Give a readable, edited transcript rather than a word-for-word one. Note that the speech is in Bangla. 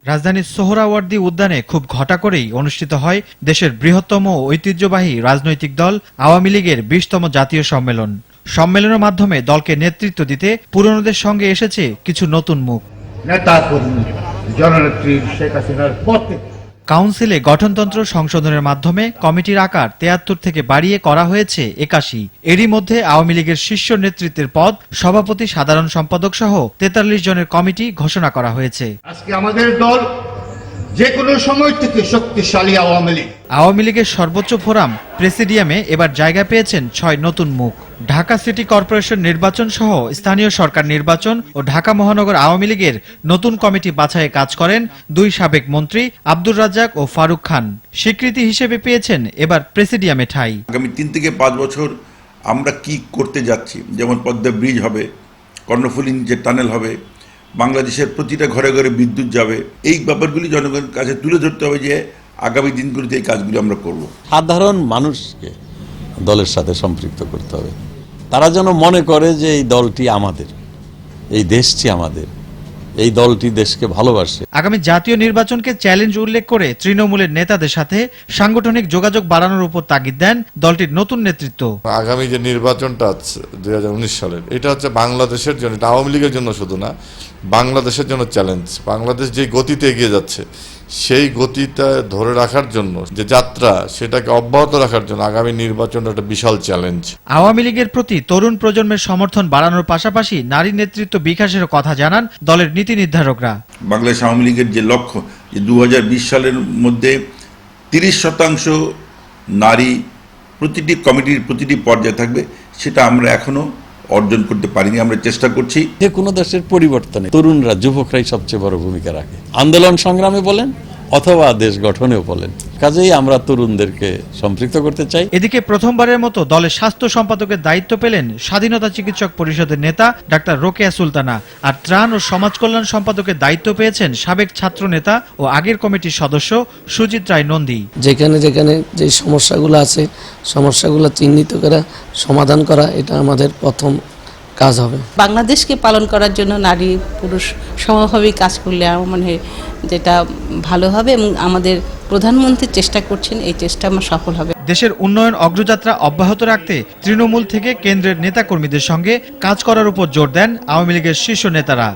রাজধানীর সোহরাওয়ার্দী উদ্যানে খুব ঘটা করেই অনুষ্ঠিত হয় দেশের বৃহত্তম ঐতিহ্যবাহী রাজনৈতিক দল আওয়ামী লীগের ২০তম জাতীয় সম্মেলন। সম্মেলনের মাধ্যমে দলকে নেতৃত্ব দিতে পুরনোদের সঙ্গে এসেছে কিছু নতুন মুখ। নেতা কর্মী জননেত্রী শেখ হাসিনার পথে কাউন্সিলে গঠনতন্ত্র সংশোধনের মাধ্যমে কমিটির আকার ৭৩ থেকে বাড়িয়ে করা হয়েছে ৮১। এরই মধ্যে আওয়ামী লীগের শীর্ষ নেতৃত্বের পদ সভাপতি, সাধারণ সম্পাদক সহ ৪৩ জনের কমিটি ঘোষণা করা হয়েছে। আজকে আমাদের দল যে কোনো সময় থেকে শক্তিশালী আওয়ামী লীগ। আওয়ামী লীগের সর্বোচ্চ ফোরাম প্রেসিডিয়ামে এবার জায়গা পেয়েছেন ৬ নতুন মুখ। ঢাকা সিটি কর্পোরেশন নির্বাচন সহ স্থানীয় সরকার নির্বাচন ও ঢাকা মহানগর আওয়ামী লীগের নতুন কমিটি বাছাইয়ে কাজ করেন ২ সাবেক মন্ত্রী আব্দুর রাজ্জাক ও ফারুক খান। স্বীকৃতি হিসেবে পেয়েছেন এবার প্রেসিডিয়ামে ঠাঁই। আগামী ৩ থেকে ৫ বছর আমরা কি করতে যাচ্ছি, যেমন পদ্মা ব্রিজ হবে, কর্ণফুলী নিচে টানেল হবে, বাংলাদেশের প্রতিটা ঘরে ঘরে বিদ্যুৎ যাবে। এই ব্যাপারগুলি জনগণের কাছে তুলে ধরতে হবে যে আগামী দিনগুলিতে এই কাজগুলি আমরা করব। সাধারণ মানুষকে দলের সাথে সম্পৃক্ত করতে হবে। তারা যেন মনে করে যে এই দলটি আমাদের, এই দেশটি আমাদের, এই দলটি দেশকে ভালোবাসে। আগামী জাতীয় নির্বাচনকে চ্যালেঞ্জ উল্লেখ করে তৃণমূলের নেতাদের সাথে সাংগঠনিক যোগাযোগ বাড়ানোর উপর তাগিদ দেন দলটির নতুন নেতৃত্ব। আগামী যে নির্বাচনটা আছে ২০১৯ সালের, এটা হচ্ছে বাংলাদেশের জন্য, এটা আওয়ামী লীগের জন্য শুধু না, বাংলাদেশের জন্য চ্যালেঞ্জ। বাংলাদেশ যে গতিতে এগিয়ে যাচ্ছে সেই গতিটা ধরে রাখার জন্য যে যাত্রা, সেটাকে অব্যাহত রাখার জন্য আগামী নির্বাচনটা একটা বিশাল চ্যালেঞ্জ। আওয়ামী লীগের প্রতি তরুণ প্রজন্মের সমর্থন বাড়ানোর পাশাপাশি নারী নেতৃত্ব বিকাশের কথা জানান দলের নীতি নির্ধারকরা। বাংলাদেশ আওয়ামী লীগের যে লক্ষ্য, যে ২০২০ সালের মধ্যে ৩০% নারী প্রতিটি কমিটির প্রতিটি পর্যায়ে থাকবে, সেটা আমরা এখনো অর্জন করতে পারিনি। আমরা চেষ্টা করছি। যে কোনো দেশের পরিবর্তনে তরুণরা, যুবকরাই সবচেয়ে বড় ভূমিকা রাখে। আন্দোলন সংগ্রামে বলেন অথবা দেশ গঠনেও বলেন, কাজেই আমরা তরুণদেরকে সম্পৃক্ত করতে চাই। এদিকে প্রথমবারের মতো দলের স্বাস্থ্য সম্পাদকের দায়িত্ব পেলেন স্বাধীনতা চিকিৎসক পরিষদের নেতা ডাক্তার রোকেয়া সুলতানা। আর ত্রাণ ও সমাজ কল্যাণ সম্পাদকের দায়িত্ব পেয়েছেন সাবেক ছাত্র নেতা ও আগের কমিটির সদস্য সুজিত রায় নন্দী। যেখানে যেখানে যে সমস্যাগুলো আছে, সমস্যাগুলো চিহ্নিত করা, সমাধান করা, এটা আমাদের প্রথম কাজ হবে। বাংলাদেশকে পালন করার জন্য নারী পুরুষ সমভাবে কাজ করলে আমার মনে হয় যেটা ভালো হবে, এবং আমাদের প্রধানমন্ত্রী চেষ্টা করছেন, এই চেষ্টা আমার সফল হবে। দেশের উন্নয়ন অগ্রযাত্রা অব্যাহত রাখতে তৃণমূল থেকে কেন্দ্রের নেতাকর্মীদের সঙ্গে কাজ করার উপর জোর দেন আওয়ামী লীগের শীর্ষ নেতারা।